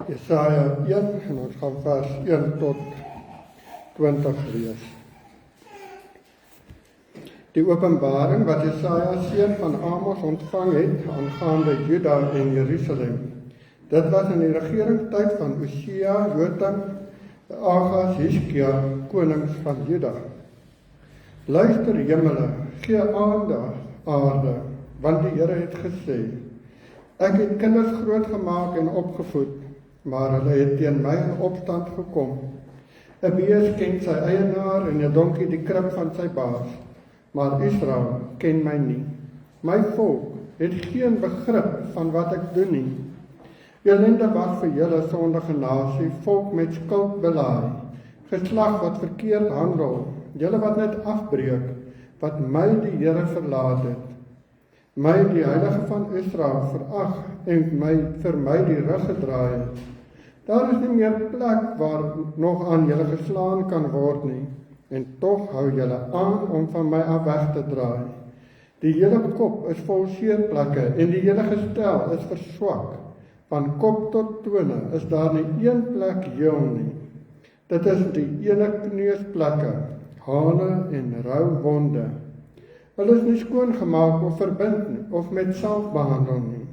Jesaja 1 en ons gaan vers 1 tot 20 lees. Die openbaring wat Jesaja seun van Amos ontvang het aangaande Juda en Jerusalem. Dit was in die regeringstyd van Osia, Jotam, Agas, Hiskia, konings van Juda. Luister hemele, gee aandag aarde, want die Here het gesê, ek het kinders grootgemaak en opgevoed, maar hulle het teen my in opstand gekom. 'n bees ken sy eienaar en 'n donkie die krib van sy baas, maar Israel ken my nie. My volk het geen begrip van wat ek doen nie. Elende wag vir julle sondige nasie, volk met skuld belaai, geslag wat verkeerd handel, julle wat net afbreek, wat my die Here verlaat het, my die Heilige van Israel verag en vir my die rug gedraai het. Daar is nie meer plek waar nog aan julle geslaan kan word nie, en tog hou julle aan om van my af weg te draai. Die hele kop is vol seerplekke en die hele gestel is verswak. Van kop tot tone is daar nie een plek heel nie. Dit is die ene kneusplekke, hane en rou wonde. Hulle is nie skoongemaak of verbind nie, of met salf behandel nie.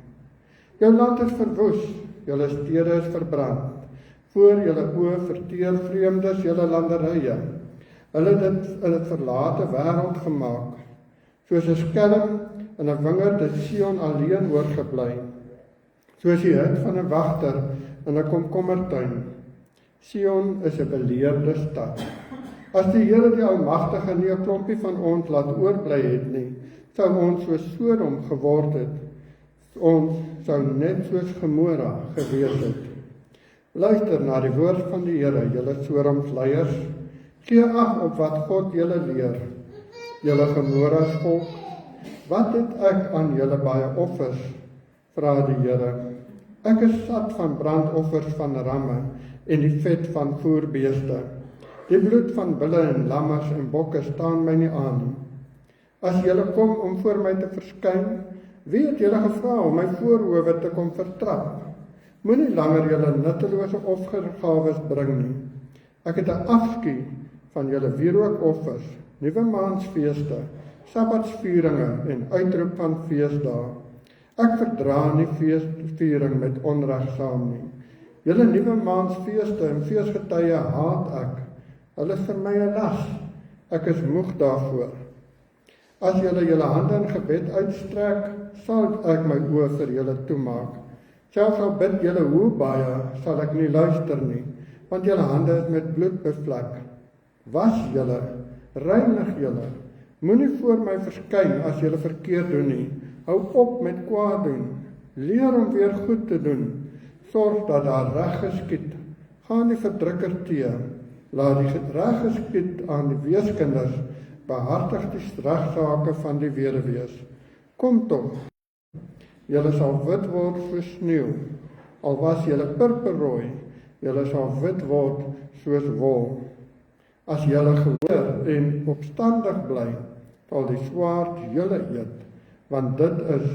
Jou land is verwoes, julle stede is verbrand. Voor julle oë verteer vreemdes julle landerye. Hulle het dit in 'n verlate wêreld gemaak. Soos 'n skelm in 'n wingerd het Sion alleen oorgebly. Soos die hut van 'n wagter in 'n komkommertuin. Sion is 'n beleerde stad. As die Here die Almagtige nie 'n klompie van ons laat oorbly het nie, sou ons soos Sodom geword het. Ons sou net soos Gomora gewees het. Luister na die woord van die Here, julle Sodoms leiers. Gee ag op wat God julle leer. Julle Gomoras volk, wat het ek aan julle baie offers? Vra die Here. Ek is sat van brandoffers van ramme en die vet van voerbeeste. Die bloed van bulle en lammers en bokke staan my nie aan nie. As julle kom om voor my te verskyn, wie het julle gevra om my voorhoewe te kom vertrap? Moenie langer julle nuttelose offergawes bring nie. Ek het 'n afskuw van julle wierookoffers, nuwe maansfeeste, sabbatsvieringe en uitroep van feesdae. Ek verdra nie feesviering met onreg saam nie. Julle nuwe maansfeeste en feesgetye haat ek. Hulle is vir my 'n las. Ek is moeg daarvoor. As julle hande in gebed uitstrek, sal ek my oë vir julle toemaak. Selfs al bid julle hoe baie, sal ek nie luister nie, want julle hande is met bloed bevlek. Was julle, reinig julle, moenie voor my verskyn as julle verkeerd doen nie. Hou op met kwaad doen, leer om weer goed te doen, sorg dat daar reg geskied, gaan die verdrukker tee, laat die reg geskied aan die weeskinders, behartig die regsaake van die weduwees. Kom tog, julle sal wit word soos sneeu, al was julle purperrooi, julle sal wit word soos wol. As julle gehoor en opstandig bly, sal die swaard julle eet, want dit is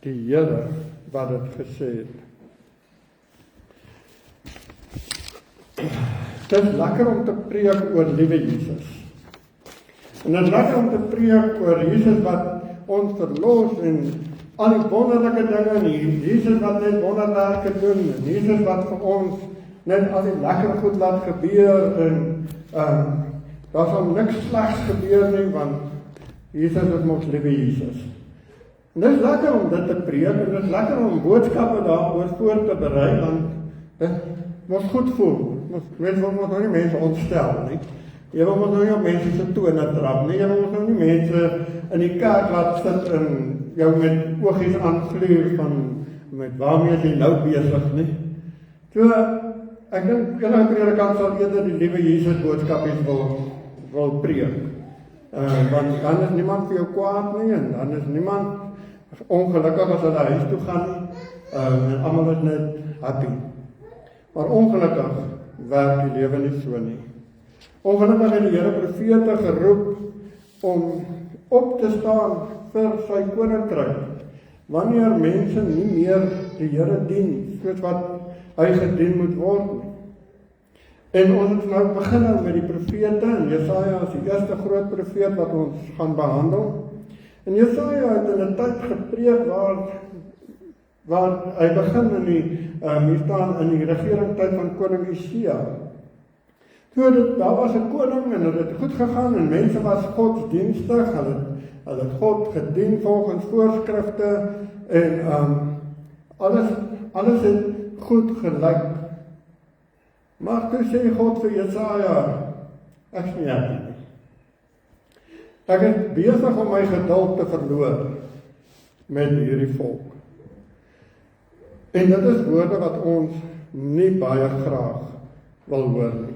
die Here wat dit gesê het. Dit is lekker om te preek oor liewe Jesus. En dit is lekker om te preek oor Jesus wat ons verlos en al die wonderlike dinge nie. Jesus wat net wonderwerke doen, en Jesus wat vir ons net al die lekker goed laat gebeur en daar sal niks slegs gebeur nie, want Jesus is ons liewe Jesus. En dit is lekker om dit te preek, en dit is lekker om boodskappe daaroor voor te berei, want dit moet goed voel. Mense wil nog nie mense ontstel nie. Jy wil nog nie op mense se tone trap nie. Jy wil nog nie mense in die kerk laat sit en jou met oogies aangluur van met waarmee jy nou besig nie. So, ek dink julle predikant sal eerder die liewe Jesus boodskapies wil preek. Want dan is niemand vir jou kwaad nie, en dan is niemand ongelukkig as hulle huis toe gaan nie, en almal is net happy. Maar ongelukkig werk die lewe nie so nie. Ongelukkig het die Here profete geroep om op te staan vir sy koninkryk. Wanneer mense nie meer die Here dien, soos wat hy gedien moet word nie. En ons het nou begin met die profete, en Jesaja is die eerste groot profeet wat ons gaan behandel. En Jesaja het in 'n tyd gepreek waar hy begin in hier staan in die regeringstyd van koning Usia. Daar was 'n koning en het goed gegaan en mense was godsdienstig, hulle het God gedien volgens voorskrifte en alles het goed gelyk. Maar toe sê God vir Jesaja, ek is nie happy nie. Ek is besig om my geduld te verloor met hierdie volk. En dit is woorde wat ons nie baie graag wil hoor nie.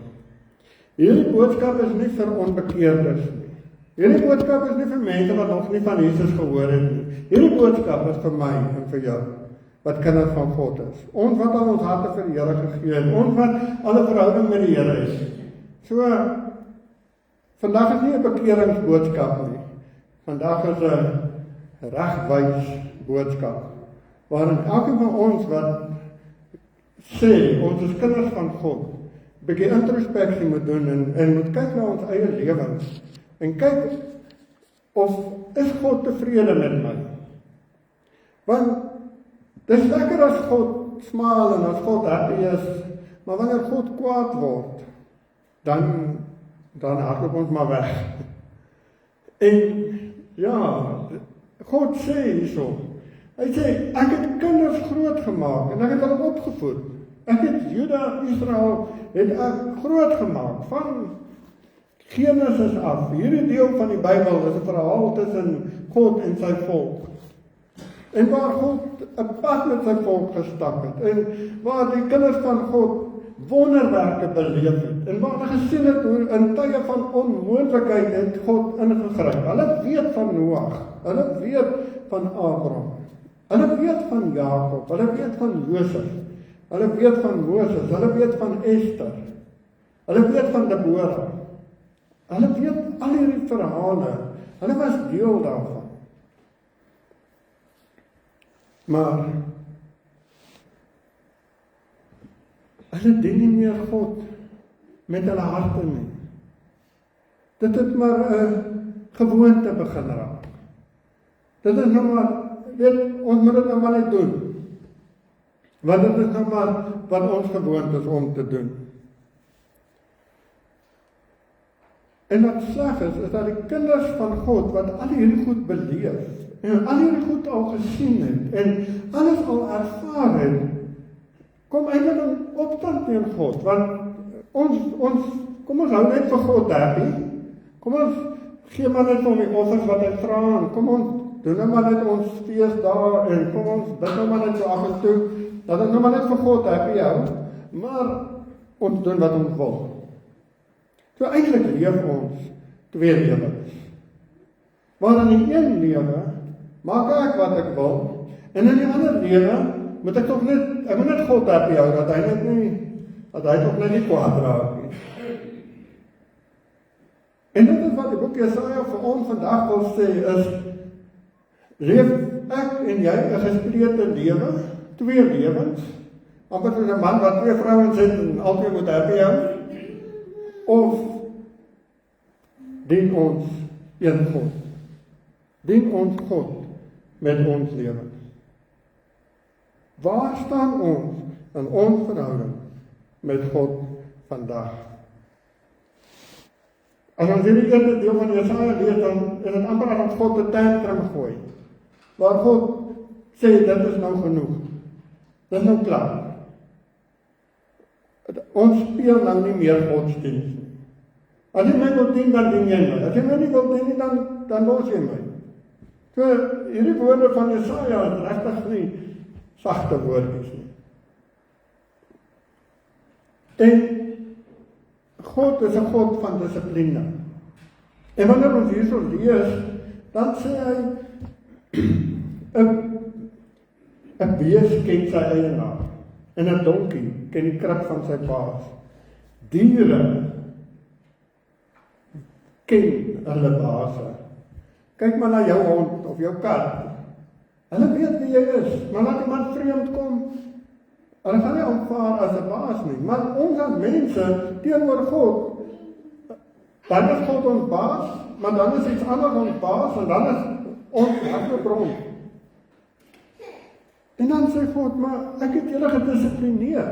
Hierdie boodskap is nie vir onbekeerdes nie. Hierdie boodskap is nie vir mense wat nog nie van Jesus gehoor het nie. Hierdie boodskap is vir my en vir jou, wat kinders van God is. Ons wat al ons harte vir die Here gegee het, ons wat alle verhouding met die Here is. So, vandag is nie 'n bekeringsboodskap nie. Vandag is 'n regwys boodskap, waarin elkeen van ons wat sê, ons is kinders van God, bietjie introspeksie moet doen en moet kyk na ons eie lewens en kyk of is God tevrede met my? Want dis lekker as God smaal en as God happy is, maar wanneer God kwaad word, dan hardloop ons maar weg. En ja, God sê hierso, hy sê, ek het kinders groot gemaak en ek het hulle opgevoed. Ek het Juda, Israel, het ek groot gemaak, van Genesis af. Hierdie deel van die Bybel is 'n verhaal tussen God en sy volk. En waar God 'n pad met sy volk gestap het, en waar die kinders van God wonderwerke beleef het, en waar hulle gesien het hoe in tye van onmoontlikheid het God ingegryp. Hulle weet van Noag, hulle weet van Abraham, hulle weet van Jakob, hulle weet van Josef, hulle weet van Moses, hulle weet van Esther, hulle weet van Deborah, hulle weet al hierdie verhale, hulle was deel daarvan. Maar hulle dien nie meer God met hulle harte nie. Dit het maar 'n gewoonte begin raak. Dit is nou maar, ons moet dit nou maar net doen. Want dit is nou maar wat ons gewoond is om te doen. En wat sleg is dat die kinders van God, wat al hierdie goed beleef, en al hierdie goed al gesien het, en alles al ervaar het, kom eintlik in opstand teen God, want kom ons hou net vir God happy, kom ons gee maar net om die offers wat hy vra, en kom ons doen nou maar net ons fees daar, en kom ons bid nou maar net so af en toe, dat ons nou maar net vir God happy hou, maar ons doen wat ons wil. So eintlik leef ons twee lewens. Want in die een lewe maak ek wat ek wil, en in die ander lewe moet ek moet net God happy hou, dat hy toch net nie kwaad raak nie. En dit is wat die boek Jesaja vir ons vandag wil sê, is, leef ek en jy 'n gesplete lewe, twee lewens, amper soos 'n man wat twee vrouens het en altyd moet happy hou, of dien ons een God? Dien ons God met ons lewens? Waar staan ons in ons verhouding met God vandag? As ons hierdie eerste deel van Jesaja lees, dan is dit amper asof God 'n tantrum gooi, waar God sê, dit is nou genoeg, dit is nou klaar. Ons speel nou nie meer godsdienst nie. As jy my wil dien, dan dien jy my. As jy my nie wil dien nie, dan los jy my. So, hierdie woorde van Jesaja is regtig nie sagte woordjies nie. En God is 'n God van dissipline. En wanneer ons hierso lees, dan sê hy 'n bees ken sy eienaar en 'n donkie ken die kruk van sy baas. Diere ken hulle baase. Kyk maar na jou hond of jou kat. Hulle weet wie jy is, maar laat iemand vreemd kom, Hulle gaan nie aanvaar as 'n baas nie, maar ons as mense teenoor God, dan is God ons baas, maar dan is iets anders ons baas, en dan is ons hartebron. En dan sê God, maar ek het julle gedissiplineer.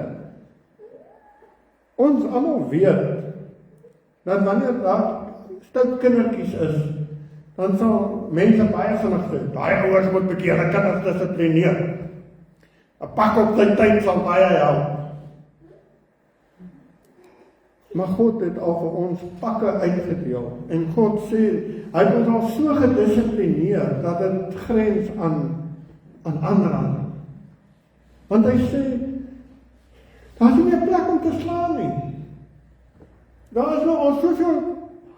Ons almal weet, dat wanneer daar stout kindertjies is, dan sal mense baie vinnig sê, daai ouers moet bekeer, hulle kinders dissiplineer. 'n Pak op sy tyd sal baie help. Maar God het al vir ons pakke uitgedeel. En God sê, hy het ons al so gedissiplineer, dat dit grens aan aanranding. Want hy sê, daar is nie meer plek om te slaan nie. Daar is nou al soveel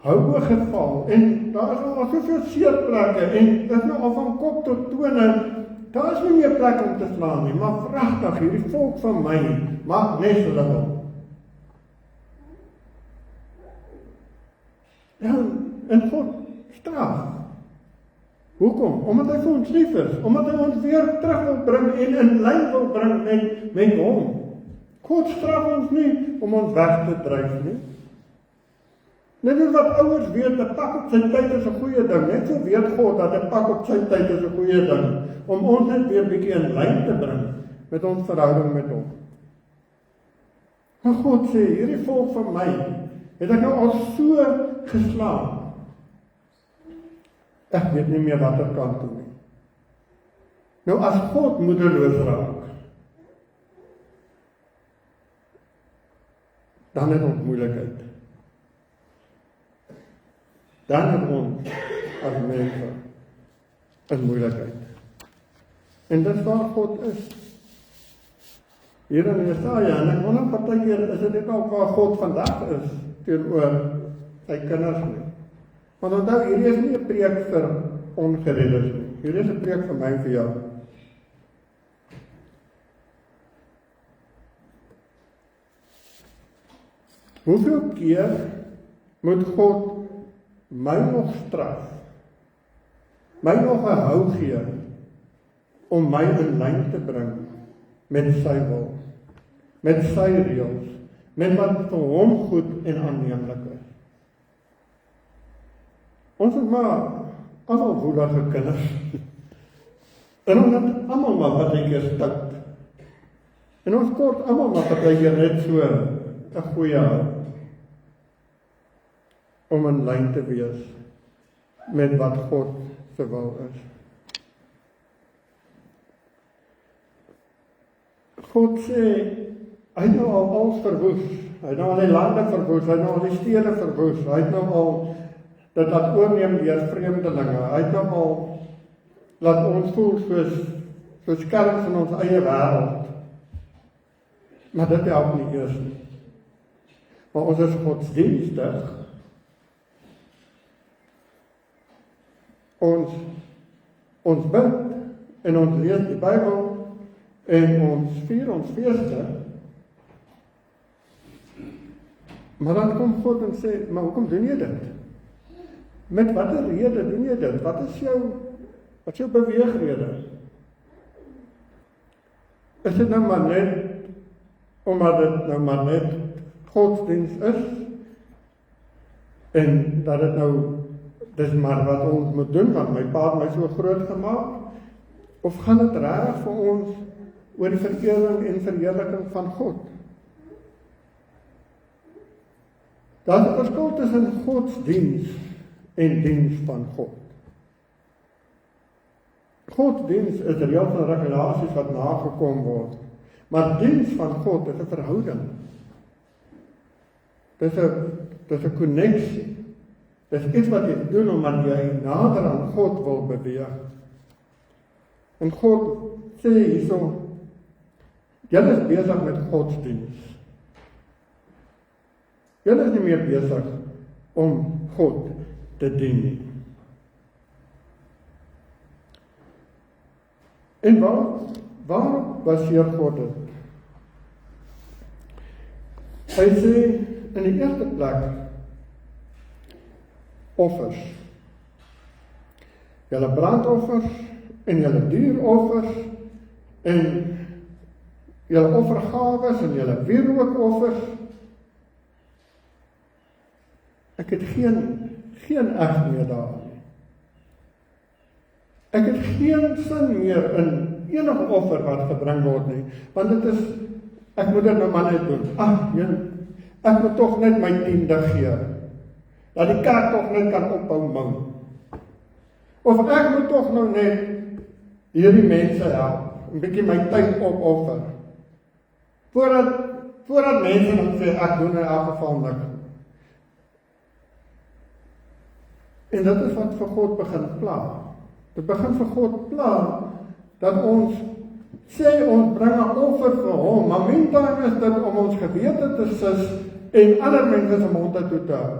houe geval, en daar is nou al soveel seerplekke, en dit is nou al van kop tot tone, daar is nie meer plek om te slaan nie, maar pragtig, hierdie volk van my, maak nes hulle wil. Ja, en God straf. Hoekom? Omdat hy vir ons lief is, omdat hy ons weer terug wil bring en in lyn wil bring met hom. God straf ons nie om ons weg te dryf nie. Net soos wat ouers weet, 'n pak op sy tyd is 'n goeie ding. Net so weet God dat 'n pak op sy tyd is 'n goeie ding, om ons net weer bietjie in lyn te bring met ons verhouding met hom. Maar God sê, hierdie volk van my, het ek nou al so geslaan. Ek weet nie meer watter kant toe nie. Nou as God moedeloos raak, dan het ons moeilikheid. Dan het ons as mense 'n moeilikheid. En dit waar God is. Hier in Jesaja, en ek wonder partykeer, is dit net al waar God vandag is teenoor sy kinders nie. Want onthou, hierdie is nie 'n preek vir ongereddes nie. Hierdie is 'n preek vir my en vir jou. Hoeveel keer moet God my nog straf, my nog 'n hou gee, om my in lyn te bring met sy wil, met sy reëls, met wat vir hom goed en aanneemlik is. Ons is maar almal woelige kinders. En ons het almal maar partykeer stout. En ons kort almal maar partykeer net so 'n goeie hou, om in lyn te wees met wat God se wil is. God sê, hy het nou al alles verwoes, hy het nou al die lande verwoes, hy het nou al die stede verwoes, hy het nou al dit laat oorneem deur vreemdelinge, hy het nou al laat ons voel soos skelms in ons eie wêreld. Maar dit help nie eers nie. Maar ons is godsdienstig. Ons bid en ons lees die Bybel en ons vier ons feeste. Maar dan kom God en sê, maar hoekom doen jy dit? Met watter rede doen jy dit? Wat is jou beweegrede? Is dit nou maar net omdat dit nou maar net godsdiens is en dat dit nou dis maar wat ons moet doen, want my pa het my so groot gemaak, of gaan dit regtig vir ons oor die verering en verheerliking van God? Daar is 'n verskil tussen godsdiens en diens van God. Godsdiens is reëls en regulasies wat nagekom word, maar diens van God is 'n verhouding. Dis 'n koneksie. Dis iets wat jy doen omdat jy nader aan God wil beweeg. En God sê hierso, julle is besig met godsdiens. Julle is nie meer besig om God te dien nie. En waarop baseer God dit? Hy sê in die eerste plek offers. Julle brandoffers en julle dieroffers en julle offergawes en julle wierookoffers. Ek het geen eg meer daarin nie. Ek het geen sin meer in enige offer wat gebring word nie, want dit is, ek moet dit nou maar net doen. Ek moet tog net my 10de gee, dat die kerk tog net kan ophou ming. Of ek moet tog nou net hierdie mense help, 'n bietjie my tyd opoffer. Voordat mense dan sê, ek doen in elk geval niks. En dit is wat vir God begin pla. Dit begin vir God pla, dat ons sê ons bring 'n offer vir hom, maar meantime is dit om ons gewete te sis en ander mense se mond toe te hou.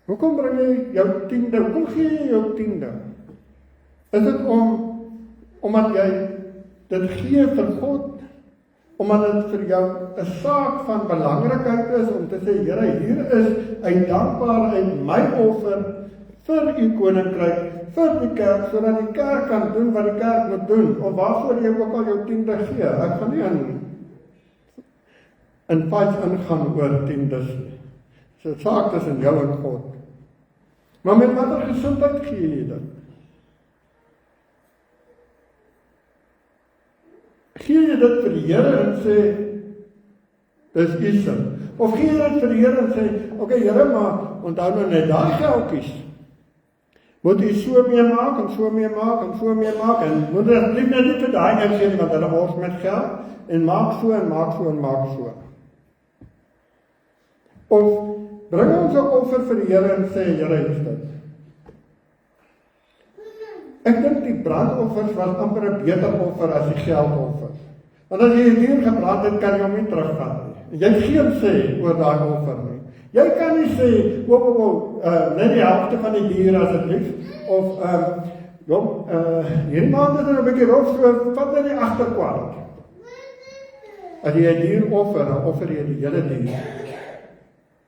Hoekom bring jy jou 10de? Hoekom gee jy jou 10de? Is dit omdat jy dit gee vir God, omdat dit vir jou 'n saak van belangrikheid is om te sê, Here, hier is uit dankbaarheid my offer vir u koninkryk, vir die kerk, sodat die kerk kan doen wat die kerk moet doen, of waarvoor jy ook al jou 10de gee. Ek gaan nie in fights ingaan oor 10des nie. So 'n saak tussen jou en God. Maar met watter gesindheid gee jy dit? Gee jy dit vir die Here en sê, dis u sin? Of gee jy dit vir die Here en sê, okay Here, maar onthou nou net daai geldjies. Moet u so mee maak en so mee maak en so mee maak, en moet dit asseblief net nie vir daai een sê nie, want hulle wors met geld, en maak so en maak so en maak so. Of bring ons 'n offer vir die Here en sê, Here, hier is dit. Ek dink die brandoffers was amper 'n beter offer as die geldoffer. Want as jy 'n dier gebrand het, kan jy hom nie terugvat nie. Jy het geen sê oor daai offer nie. Jy kan nie sê, net die helfte van die dier asseblief, of hierdie maand is er 'n bietjie rof, so vat net die agterkwart. As jy 'n dier offer, dan offer jy die hele dier.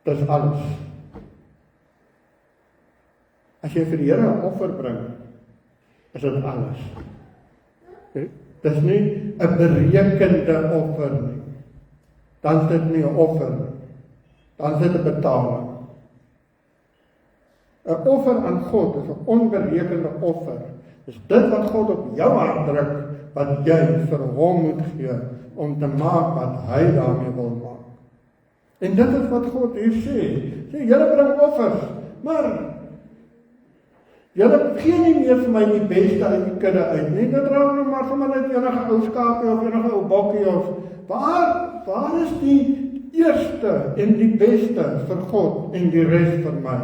Dis alles. As jy vir die Here 'n offer bring, is dit alles. Dit is nie 'n berekende offer nie. Dan is dit nie 'n offer nie. Dan is dit 'n betaling. 'n Offer aan God is 'n onberekende offer. Dis dit wat God op jou hart druk, wat jy vir hom moet gee, om te maak wat hy daarmee wil maak. En dit is wat God hier sê. Julle bring offers, maar julle gee nie meer vir my die beste uit die kudde uit nie. Dit raak nou maar sommer net enige ou skaapie of enige ou bokkie of waar is die eerste en die beste vir God en die res vir my?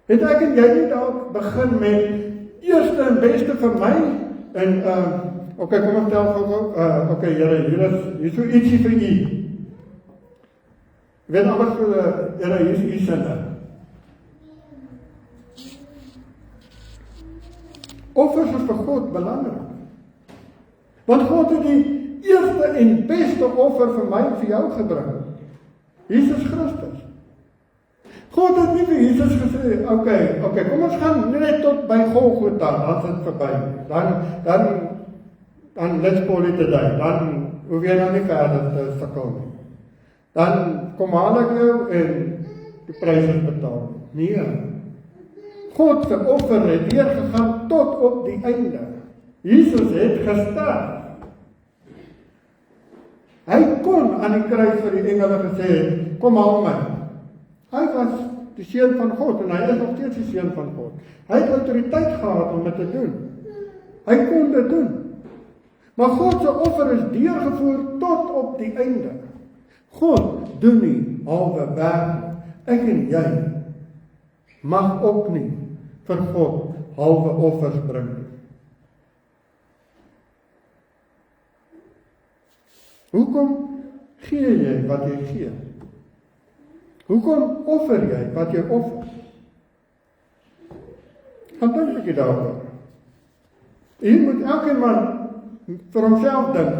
Het ek en jy nie dalk begin met eerste en beste vir my en okay, kom ek tel gou. Okay, Here, hier is so ietsie vir u. Weet alles vir Here, hier is u sinne. Offers is vir God belangrik. Want God het die eerste en beste offer vir my en vir jou gebring. Jesus Christus. God het nie vir Jesus gesê, okay, kom ons gaan net tot by Golgotha, dan is dit verby. Dan let's call it a day. Dan hoef jy nou nie verder te sukkel nie. Dan kom haal ek jou en die prys is betaal. Nee. God se offer het deurgegaan tot op die einde. Jesus het gesterf. Hy kon aan die kruis vir die engele gesê het, kom haal my. Hy was die seun van God en hy is nog steeds die seun van God. Hy het autoriteit gehad om dit te doen. Hy kon dit doen. Maar God se offer is deurgevoer tot op die einde. God doen nie halwe werk. Ek en jy mag ook nie vir God halwe offers bring. Hoekom gee jy wat jy gee? Hoekom offer jy wat jy offer? Gaan dink 'n bietjie daaroor. Jy moet elkeen maar vir homself dink.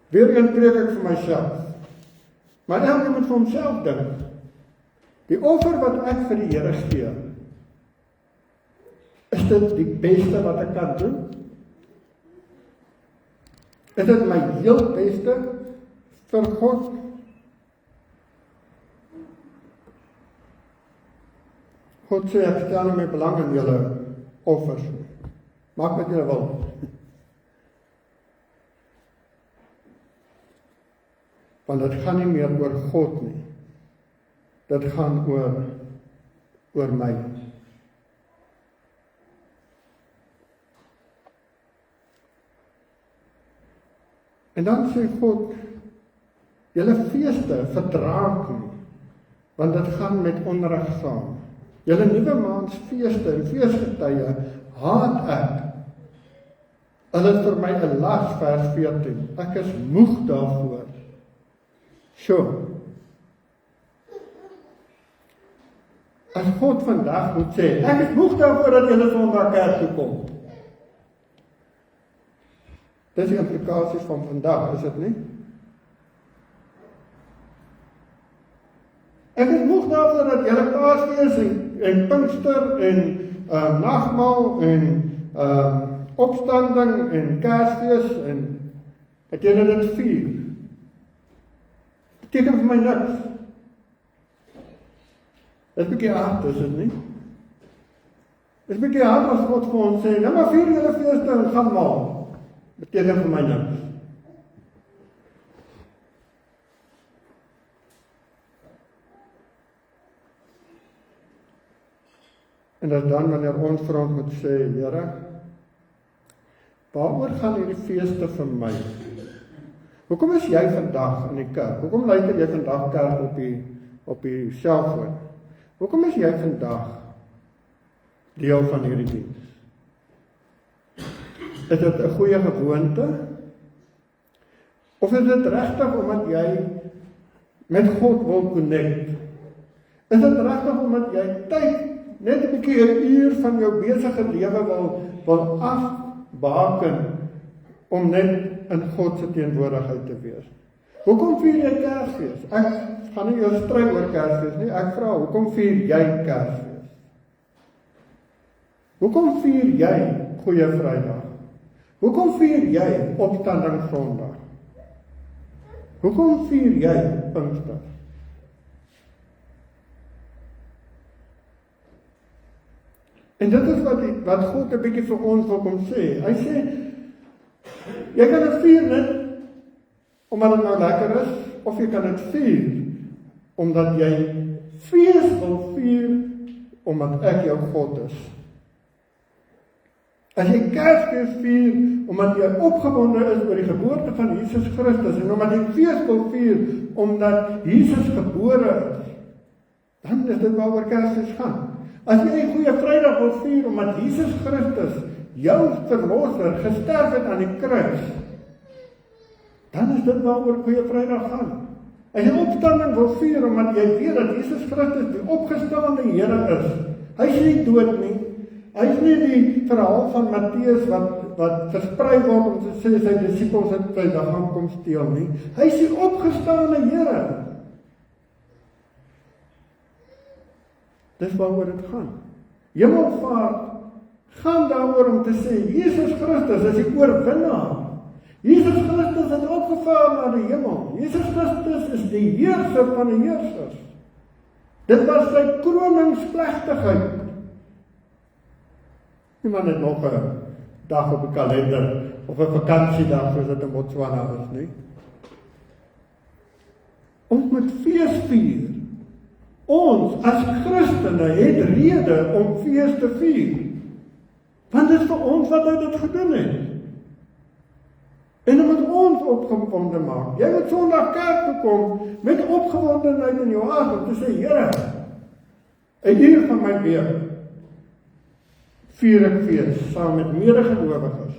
Weerheen preek ek vir myself. Maar elkeen moet vir homself dink. Die offer wat ek vir die Here gee, Is dit die beste wat ek kan doen? Is dit my heel beste vir God? God sê, ek stel nie my belang in julle offers nie. Maak wat julle wil. Want dit gaan nie meer oor God nie. Dit gaan oor my. En dan sê God, julle feeste verdra ek nie, want dit gaan met onreg saam. Julle nuwe maansfeeste en feesgetye haat ek. Hulle is vir my 'n las, vers 14. Ek is moeg daarvoor. As God vandag moet sê, ek is moeg daarvoor dat julle Sondag kerk toe kom. Dis die implikasies van vandag, is dit nie? Ek is moeg daarvoor dat julle Paasfees en Pinkster en nagmaal en opstanding en Kersfees en dat julle dit vier. Beteken vir my niks. Dit is 'n bietjie hard, is dit nie? Dit is 'n bietjie hard as God vir ons sê, nou maar vier julle feeste en gaan maal. Beteken vir my niks. En dat dan wanneer ons vir ons moet sê, Here, waaroor gaan hierdie feeste vir my? Hoekom is jy vandag in die kerk? Hoekom luister jy vandag kerk op die selfoon? Hoekom is jy vandag deel van hierdie diens? Is dit 'n goeie gewoonte? Of is dit regtig omdat jy met God wil connect? Is dit regtig omdat jy tyd, net 'n bietjie 'n uur van jou besige lewe wil afbaken om net in God se teenwoordigheid te wees? Hoekom vier jy Kersfees? Ek gaan nie jou stry oor Kersfees nie. Ek vra, hoekom vier jy Kersfees? Hoekom vier jy Goeie Vrydag? Hoekom vier jy Opstanding Sondag? Hoekom vier jy Pinkster? En dit is wat God 'n bietjie vir ons wil kom sê. Hy sê, jy kan dit vier net omdat dit nou lekker is, of jy kan dit vier omdat jy fees wil vier omdat ek jou God is. As jy Kersfees vier omdat jy opgewonde is oor die geboorte van Jesus Christus en omdat jy fees wil vier omdat Jesus gebore is, dan is dit waaroor Kersfees gaan. As jy Goeie Vrydag wil vier omdat Jesus Christus, jou verlosser, gesterf het aan die kruis, dan is dit waaroor Goeie Vrydag gaan. As jy Opstanding wil vier omdat jy weet dat Jesus Christus die opgestaande Here is. Hy is nie dood nie. Hy is nie die verhaal van Matteus wat versprei word om te sê sy disippels het sy liggaam kom steel nie. Hy is die opgestaande Here. Dis waaroor dit gaan. Hemelvaart gaan daaroor om te sê, Jesus Christus is die oorwinnaar. Jesus Christus het opgevaar na die hemel. Jesus Christus is die heerser van die heersers. Dit was sy kroningsplegtigheid. Niemand het nog 'n dag op die kalender, of 'n vakansiedag soos dit in Botswana is, nie? Ons moet fees vier. Ons as Christene het rede om fees te vier. Want dit is vir ons wat hy dit gedoen het. En dit moet ons opgewonde maak. Jy moet Sondag kerk toe kom met opgewondenheid in jou hart om te sê, Here, 'n uur van my week vier ek fees saam met medegelowiges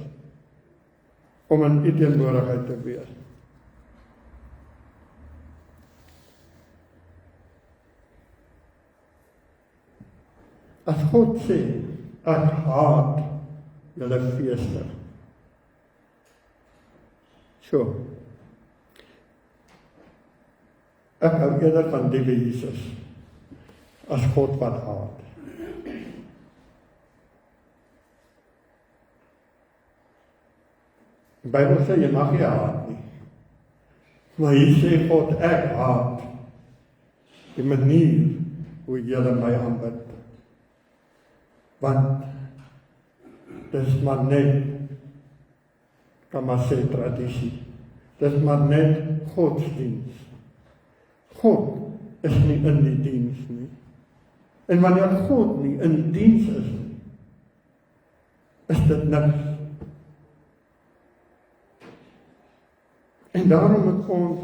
om in U teenwoordigheid te wees. As God sê, ek haat julle feeste. Ek hou eerder van die Jesus as God wat haat. Die Bybel sê jy mag nie haat nie. Maar hier sê God, ek haat die manier hoe julle my aanbid. Want dis maar net, kan maar sê tradisie. Dis maar net godsdiens. God is nie in die diens nie. En wanneer God nie in die diens is nie, is dit niks. En daarom moet ons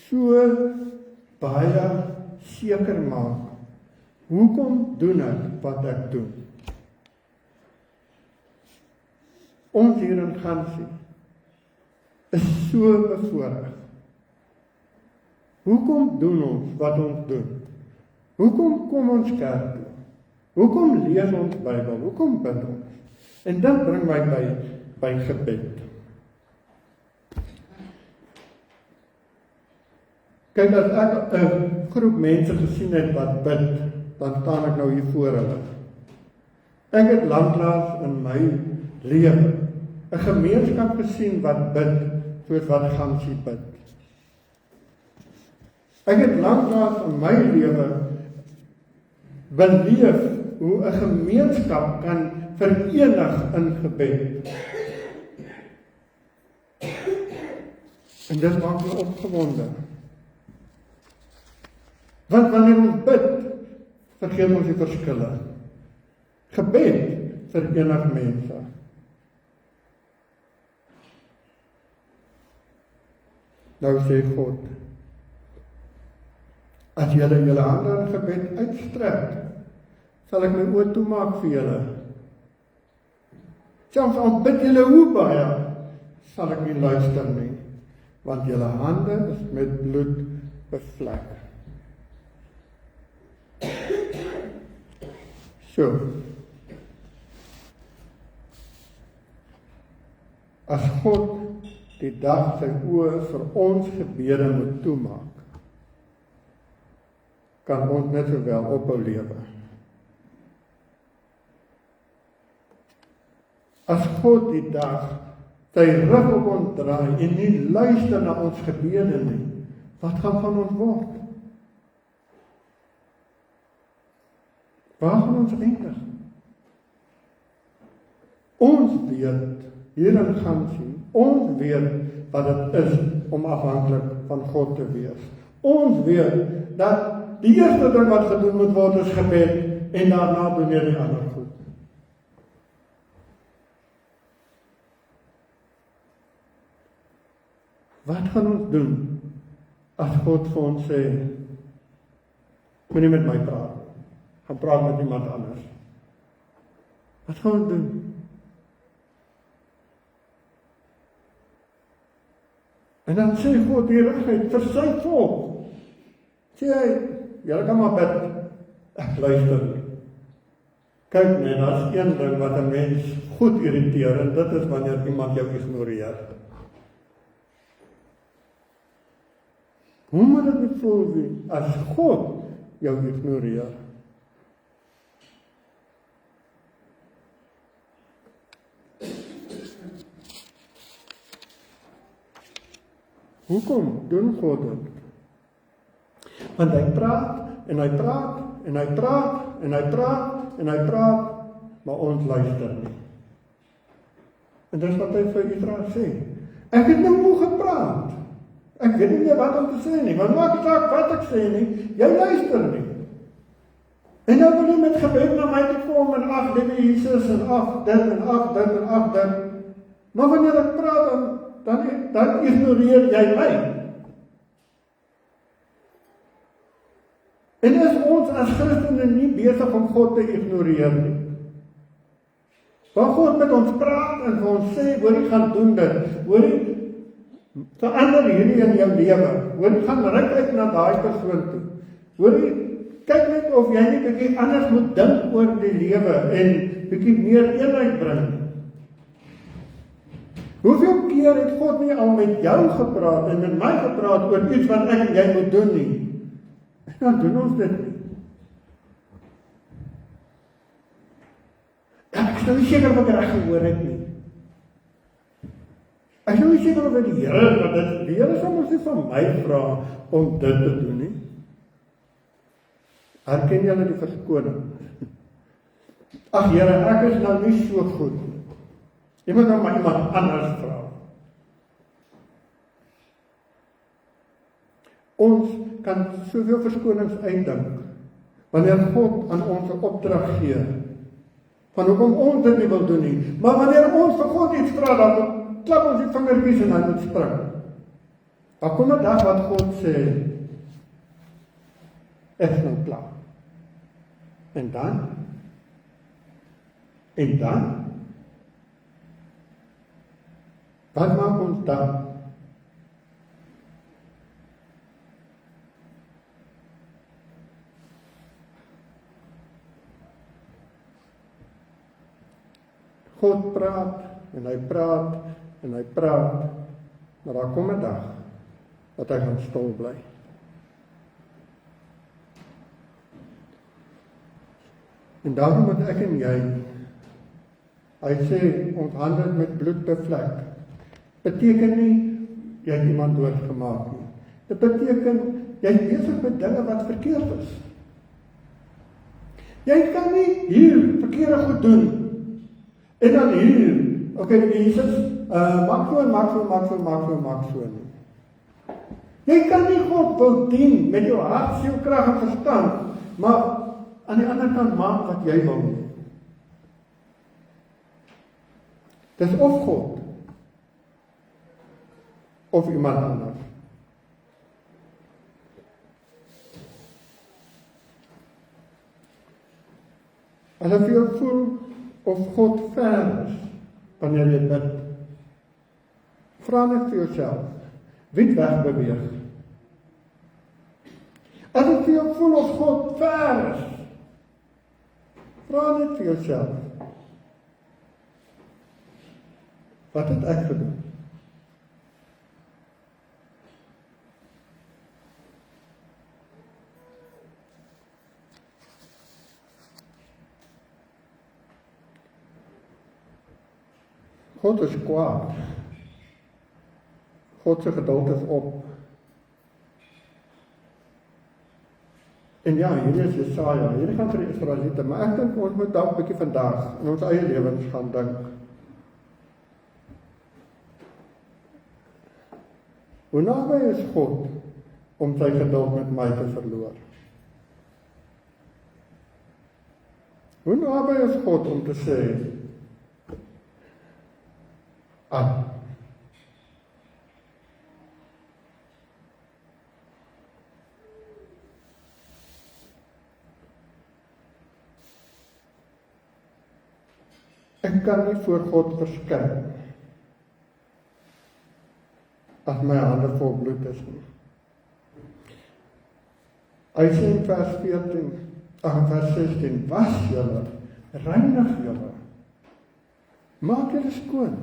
so baie seker maak, hoekom doen ek wat ek doen? Ons hier in Gansie is so bevoorreg. Hoekom doen ons wat ons doen? Hoekom kom ons kerk toe? Hoekom lees ons Bybel? Hoekom bid ons? En dit bring my by gebed. Kyk, as ek 'n groep mense gesien het wat bid, dan staan ek nou hier voor hulle. Ek het lanklaas in my lewe 'n gemeenskap gesien wat bid, soos wat Gansie bid. Ek het lanklaas in my lewe beleef hoe 'n gemeenskap kan verenig in gebed. En dit maak my opgewonde. Want wanneer ons bid, vergeet ons die verskille. Gebed verenig mense. Nou sê God, as julle julle hande in gebed uitstrek, sal ek my oë toemaak vir julle. Selfs al bid julle hoe baie, sal ek nie luister nie, want julle hande is met bloed bevlek. So, as God die dag sy oë vir ons gebede moet toemaak, kan ons net sowel ophou lewe. As God die dag sy rug op ons draai en nie luister na ons gebede nie, wat gaan van ons word? Waar gaan ons eindig? Ons weet, hier in Gansie, ons weet wat dit is om afhanklik van God te wees. Ons weet dat die eerste ding wat gedoen moet word is gebed en daarna doen jy die ander goed. Wat gaan ons doen as God vir ons sê, moenie met my praat, gaan praat met iemand anders? Wat gaan ons doen? En dan sê God die regheid vir sy volk. Sê hy, julle kan maar bid, ek luister nie. Kyk nee, daar is een ding wat 'n mens goed irriteer, en dit is wanneer iemand jou ignoreer. Hoe moet dit voel as God jou ignoreer? Hoekom doen God dit? Want hy praat, en hy praat, en hy praat, en hy praat, en hy praat, maar ons luister nie. En dis wat hy vir Israel sê. Ek het nou moe gepraat. Ek weet nie meer wat om te sê nie, want maak saak wat ek sê nie, jy luister nie. En nou wil jy met gebed na my toe kom, en ag, liewe Jesus, en ag, dit, en ag, dit, en ag, dit. Maar wanneer ek praat, dan ignoreer jy my. En is ons as Christene nie besig om God te ignoreer nie? Want God met ons praat en vir ons sê, hoor jy gaan doen dit, hoor jy verander hierdie in jou lewe, hoor jy gaan ryk uit na daai persoon toe, hoor jy, kyk net of jy nie bietjie anders moet dink oor die lewe en bietjie meer eenheid bring. Hoeveel keer het God nie al met jou gepraat en met my gepraat oor iets wat ek en jy moet doen nie? En dan doen ons dit nie. Ek is nou nie seker wat ek reg gehoor het nie. Ek sou nie seker of dit die Here, want die Here sal mos nie van my vra om dit te doen nie. Herken julle die verskoning? Ag Here, ek is nou nie so goed nie. Jy moet nou maar iemand anders vra. Ons kan soveel verskonings uitdink, wanneer God aan ons 'n opdrag gee, van hoekom ons dit nie wil doen nie. Maar wanneer ons vir God iets vra, dan klap ons die vingertjies en dan moet spring. Maar kom 'n dag wat God sê, ek is nou klaar. En dan? Wat maak ons dan? God praat, en hy praat, en hy praat, maar daar kom 'n dag, dat hy gaan stil bly. En daarom moet ek en jy, hy sê, ons hande met bloed bevlek, beteken nie, jy het iemand doodgemaak nie. Dit beteken, jy is besig met dinge wat verkeerd is. Jy kan nie hier verkeerde goed doen, en dan hier, Jesus, maak so nie. Jy kan nie God wil dien met jou hart, siel, krag en verstand, maar aan die ander kant maak wat jy wil nie. Dis of God, of iemand anders. As jy vir voel, of God ver is, wanneer jy bid, vra net vir jouself, wie het wegbeweeg? As jy vir jou voel of God ver is, vra net vir jouself, wat het ek gedoen? God is kwaad. God se geduld is op. En ja, hier is Jesaja, hier gaan vir die Israeliete, maar ek dink ons moet dalk 'n bietjie vandag in ons eie lewens gaan dink. Hoe naby is God om sy geduld met my te verloor? Hoe naby is God om te sê, ek kan nie voor God verskyn as my hande vol bloed is nie. Hy sê in vers 16, was julle, reinig julle, maak julle skoon.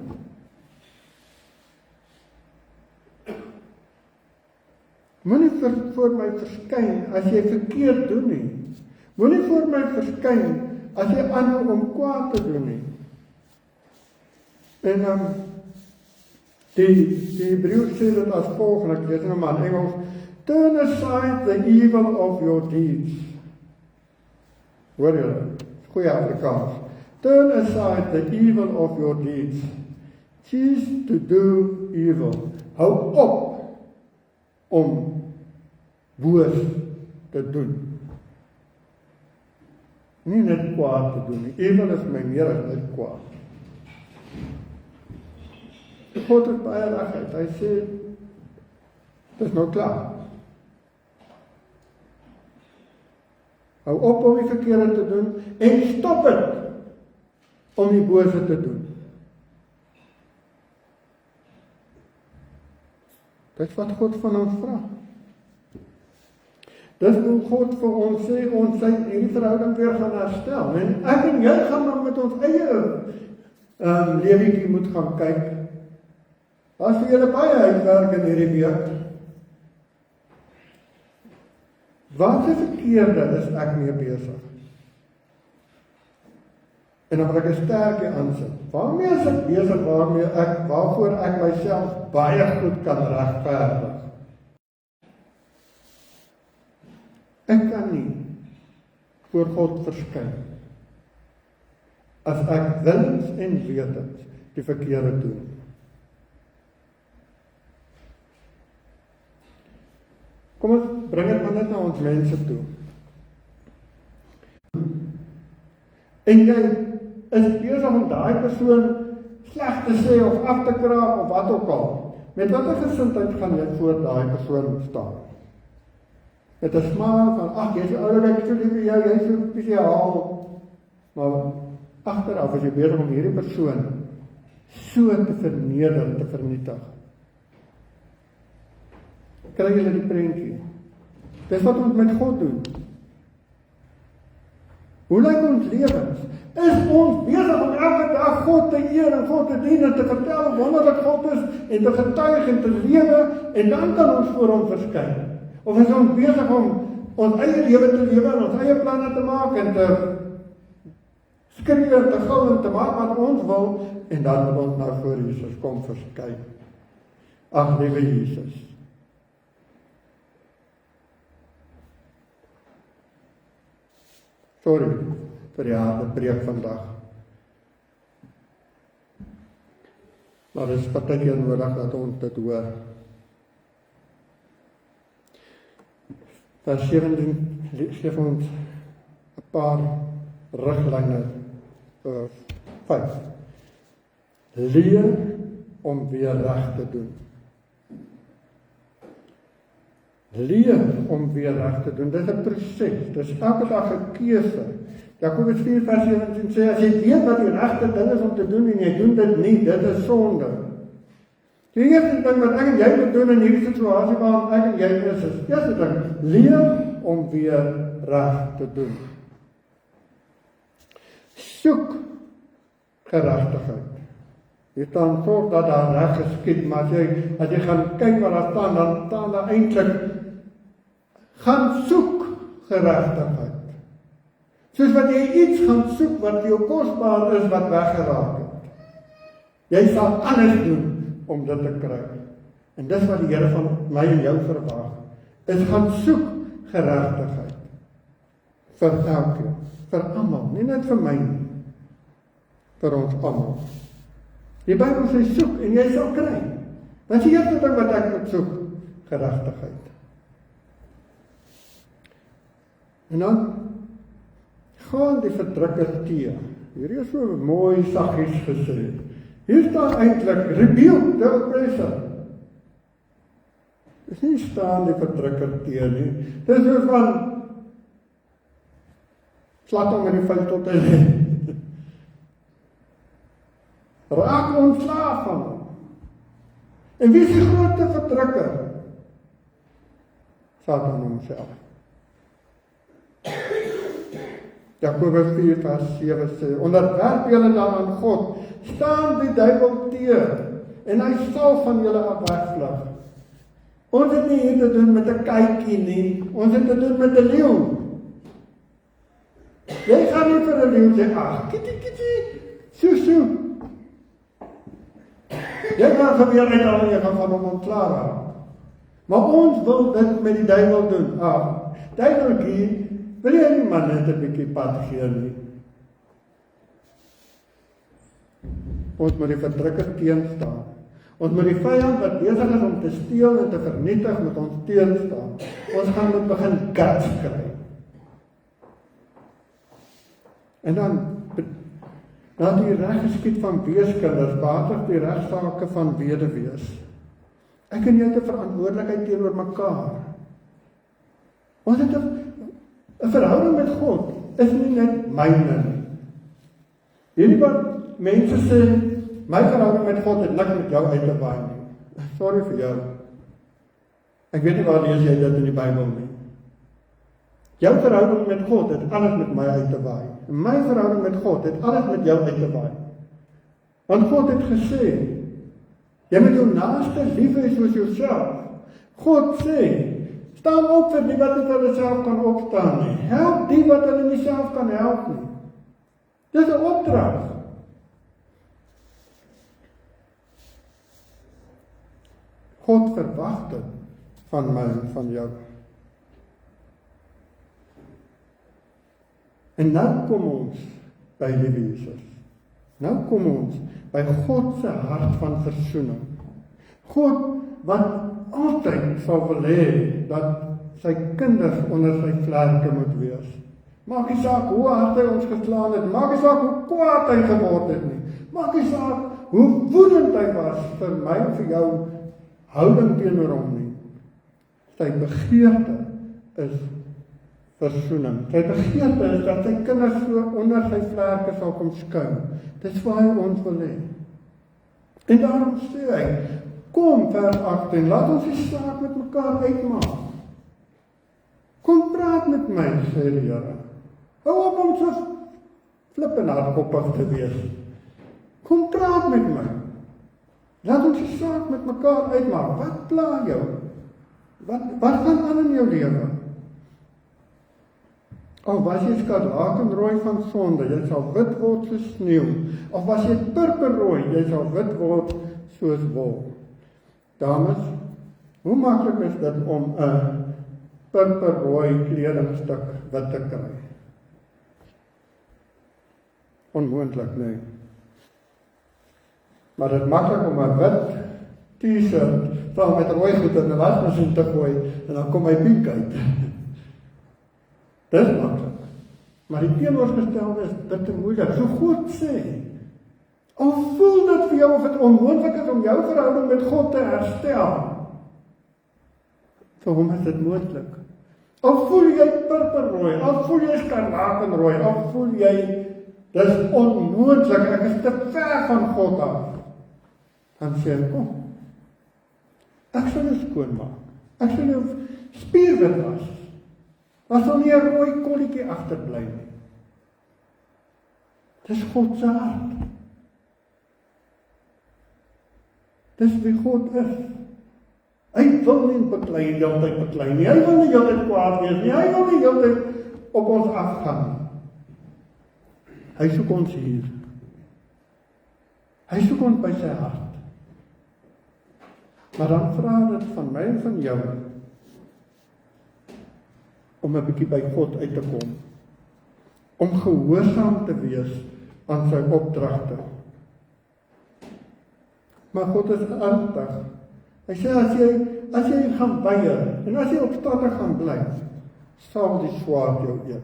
Moenie voor my verskyn as jy verkeerd doen nie. Moenie voor my verskyn as jy aanhou om kwaad te doen nie. En die Hebreërs sê dit as volgende, ek lees nou maar in Engels, turn aside the evil of your deeds. Hoor julle, goeie Afrikaans. Turn aside the evil of your deeds. Choose to do evil. Hou op om boos te doen. Nie net kwaad te doen nie. Evil is my meer as net kwaad. God is baie regheid. Hy sê, dit is nou klaar. Hou op om die verkeerde te doen en stop het om die bose te doen. Dit wat God van ons vra. Dis hoe God vir ons sê, ons sy hierdie verhouding weer gaan herstel. En ek en jy gaan dan met ons eie lewetjie moet gaan kyk. As vir julle baie uitwerk in hierdie week, wat is verkeerde is ek mee besig? En dan wil ek 'n sterkie aansit. Waarmee is ek besig waarvoor ek myself baie goed kan regverdig? Ek kan nie voor God verskyn as ek willens en wetens die verkeerde doen. Kom ons bring dit maar net na ons mense toe. En jy is besig om daai persoon sleg te sê of af te kraak of wat ook al. Met watter gesindheid gaan jy voor daai persoon staan? Met 'n smaak van, ag, jy is oulik, ek so lief vir jou, jy is so spesiaal. Maar agteraf is jy besig om hierdie persoon so te verneder, te vernietig. Kry julle die prentjie? Dis wat ons met God doen. Hoe lyk ons lewens? Is ons besig om elke dag God te eer en God te dien en te vertel hoe wonderlik God is en te getuig en te lewe en dan kan ons voor hom verskyn? Of is ons besig om ons eie lewe te lewe en ons eie planne te maak en te skree en te gil en te maak wat ons wil en dan moet ons nou voor Jesus kom verskyn? Ag, liewe Jesus. Sorry vir die harde preek vandag. Maar dit is partykeer nodig dat ons dit hoor. Vers 17 gee ons 'n paar riglyne. 5. Leer om weer reg te doen. Leer om weer reg te doen. Dit is 'n proses. Dit is elke dag 'n keuse. Jakobus 4 vers 17 sê, as jy weet wat die regte ding is om te doen en jy doen dit nie, dit is sonde. Die eerste ding wat ek en jy moet doen in hierdie situasie waarin ek en jy is eerste ding, leer om weer reg te doen. Soek geregtigheid. Jy staan sorg dat daar reg geskied, maar as jy gaan kyk wat daar staan, dan staan daar eintlik, gaan soek geregtigheid. Soos wat jy iets gaan soek wat jou kosbaar is, wat weggeraak het. Jy sal alles doen om dit te kry. En dis wat die Here van my en jou verwag, is gaan soek geregtigheid. Vir elkeen, vir almal, nie net vir my nie, vir ons almal. Die Bybel sê soek en jy sal kry. Dit is die eerste ding wat ek moet soek, geregtigheid. En dan gaan die verdrukker teë. Hierdie is so mooi saggies gesê. Hier staan eintlik rebuke the oppressor. Dis nie staan die verdrukker teë nie. Dis soos van slag hom met die vuil tot hy raak ontslaaf van hom. En wie is die grootste verdrukker? Satan homself. Jakobus 4 vers 7 sê, onderwerp julle dan aan God, staan die duiwel teë, en hy sal van julle af wegvlug. Ons het nie hier te doen met 'n kykie nie, ons het te doen met 'n leeu. Jy gaan nie vir 'n leeu sê, ag, kitty, so. Jy gaan gebeur uit al en jy gaan van hom ontslae raak. Maar ons wil dit met die duiwel doen. Duiweltjie, wil jy nie maar net 'n bietjie pad gee nie? Ons moet die verdrukker teenstaan. Ons moet die vyand wat besig is om te steel en te vernietig, met ons teenstaan. Ons gaan moet begin guts kry. En dan laat die reg geskied van weeskinders, behartig die regsaake van weduwees. Ek en jy het 'n verantwoordelikheid teenoor mekaar. Ons het 'n verhouding met God, is nie net myne nie. Hierdie wat mense sê, my verhouding met God het niks met jou uit te waai nie. Sorry vir jou. Ek weet nie waar lees jy dit in die Bybel nie. Jou verhouding met God het alles met my uit te waai. My verhouding met God het alles met jou uit te waai. Want God het gesê, jy moet jou naaste lief hê soos jouself. God sê, staan op vir die wat nie vir hulle self kan opstaan nie. Help die wat hulle nie self kan help nie. Dis 'n opdrag. God verwag dit van my en van jou. En nou kom ons by Liewe Jesus. Nou kom ons by God se hart van versoening. God wat altyd sal wil hê dat sy kinders onder sy vlerke moet wees. Maak nie saak hoe hard hy ons geslaan het, maak nie saak hoe kwaad hy geword het nie, maak nie saak hoe woedend hy was vir my en vir jou houding teenoor hom nie. Sy begeerte is versoening. Sy begeerte is dat sy kinders so onder sy vlerke sal kom skuil. Dis waar hy ons wil hê. En daarom sê hy, kom vers 18, laat ons die saak met mekaar uitmaak. Kom praat met my, sê die Here. Hou op om so flippend hardkoppig te wees. Kom praat met my. Laat ons die saak met mekaar uitmaak. Wat pla jou? Wat gaan aan in jou lewe? Of was jy skarlakenrooi van sonde, jy sal wit word soos sneeu. Of was jy purperrooi, jy sal wit word soos wol. Dames, hoe maklik is dit om 'n purperrooi kledingstuk wit te kry? Onmoontlik, nee. Maar dit is maklik om 'n wit t-shirt saam met rooi goed in 'n wasmasjien te gooi en dan kom hy pink uit. Dis maklik. Maar die teenoorgestelde is dit te moeilik. So God sê, al voel dit vir jou of dit onmoontlik is om jou verhouding met God te herstel, vir hom is dit moontlik. Al voel jy purperrooi, al voel jy skarlakenrooi, al voel jy dis onmoontlik, ek is te ver van God af, dan sê hy, kom, ek sal jou skoonmaak, ek sal jou spierwit was, daar sal nie 'n rooi kolletjie agterbly nie. Dis God se hart. Dis wie God is. Hy wil nie beklei die hele tyd beklei nie, hy wil nie die hele tyd kwaad wees nie, hy wil nie die hele tyd op ons afgaan nie. Hy soek ons hier. Hy soek ons by sy hart. Maar dan vra dit van my en van jou om 'n bietjie by God uit te kom. Om gehoorsaam te wees aan sy opdragte. Maar God is aardig. Hy sê as jy gaan weier en as jy opstandig gaan bly, sal die swaard jou eet.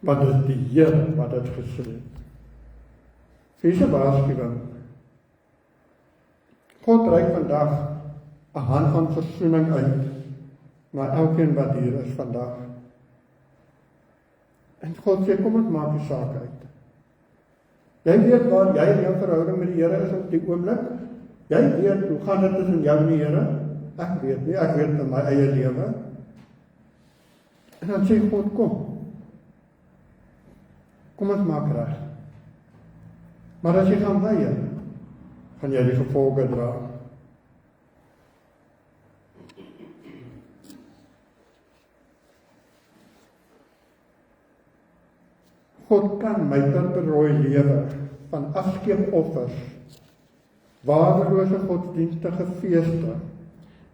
Want dit is die Here wat dit gesê het. Dis 'n waarskuwing. God reik vandag 'n hand van versoening uit na elkeen wat hier is vandag. En God sê, kom ons maak die saak uit. Jy weet waar jy in jou verhouding met die Here is op die oomblik. Jy weet hoe gaan dit tussen jou en die Here? Ek weet nie, ek weet in my eie lewe. En dan sê God, kom ons maak reg. Maar as jy gaan weier, gaan jy die gevolge dra. God kan my purperrooi lewe van afskeepoffers, waardelose godsdienstige feeste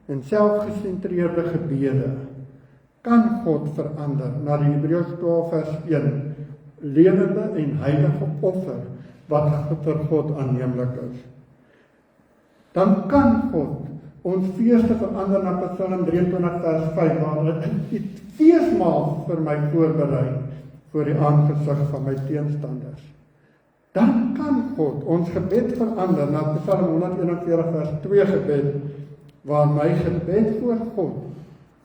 en selfgesentreerde gebede, kan God verander na die Hebreërs 12 vers 1, lewende en heilige offer wat vir God aanneemlik is. Dan kan God ons feeste verander na Psalm 23 vers 5, waar dit 'n feesmaal vir my voorberei voor die aangesig van my teenstanders. Dan kan God ons gebed verander na Psalm 141 vers 2 gebed, waar my gebed voor God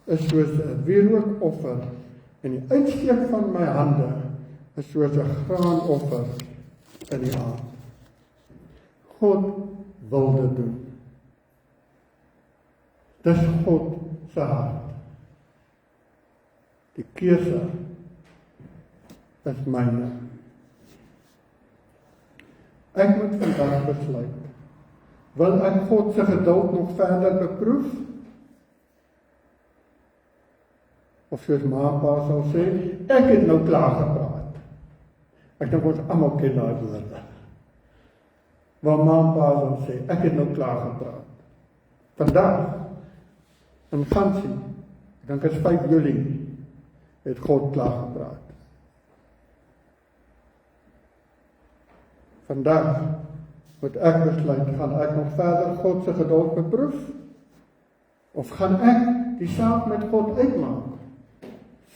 is soos 'n wierookoffer en die uitsteek van my hande is soos 'n graanoffer in die aand. God wil dit doen. Dis God se hart. Die keuse is myne. Ek moet vandag besluit. Wil ek God se geduld nog verder beproef? Of soos ma en pa sal sê, ek het nou klaar gepraat. Ek dink ons almal ken daai woorde. Waar ma en pa dan sê, ek het nou klaar gepraat. Vandag, in Gansie, ek dink dit is 5 Julie, het God klaar gepraat. Vandag moet ek besluit, gaan ek nog verder God se geduld beproef? Of gaan ek die saak met God uitmaak,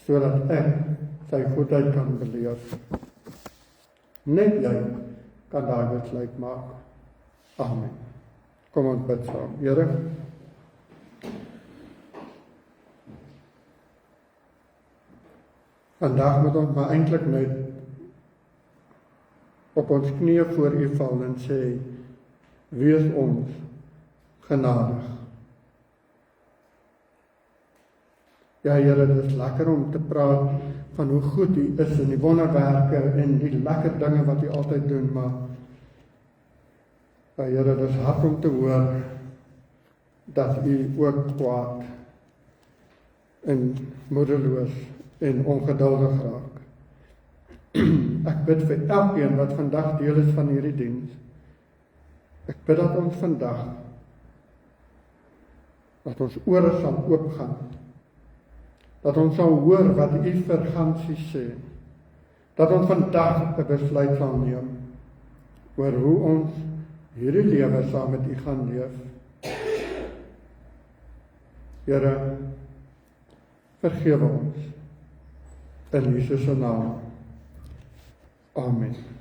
sodat ek sy goedheid kan beleef? Net jy kan daai besluit maak. Amen. Kom ons bid saam. Here, vandag moet ons maar eintlik net op ons knieë voor U val en sê, wees ons genadig. Ja Here, dit is lekker om te praat van hoe goed U is en die wonderwerke en die lekker dinge wat U altyd doen, maar ja Here, dit is hard om te hoor dat U ook kwaad en moedeloos en ongeduldig raak. Ek bid vir elkeen wat vandag deel is van hierdie diens. Ek bid dat ons vandag, dat ons ore sal oopgaan, dat ons sal hoor wat U vir Gansie sê, dat ons vandag 'n besluit sal neem oor hoe ons hierdie lewe saam met U gaan leef. Here, vergewe ons in Jesus se naam. Amen.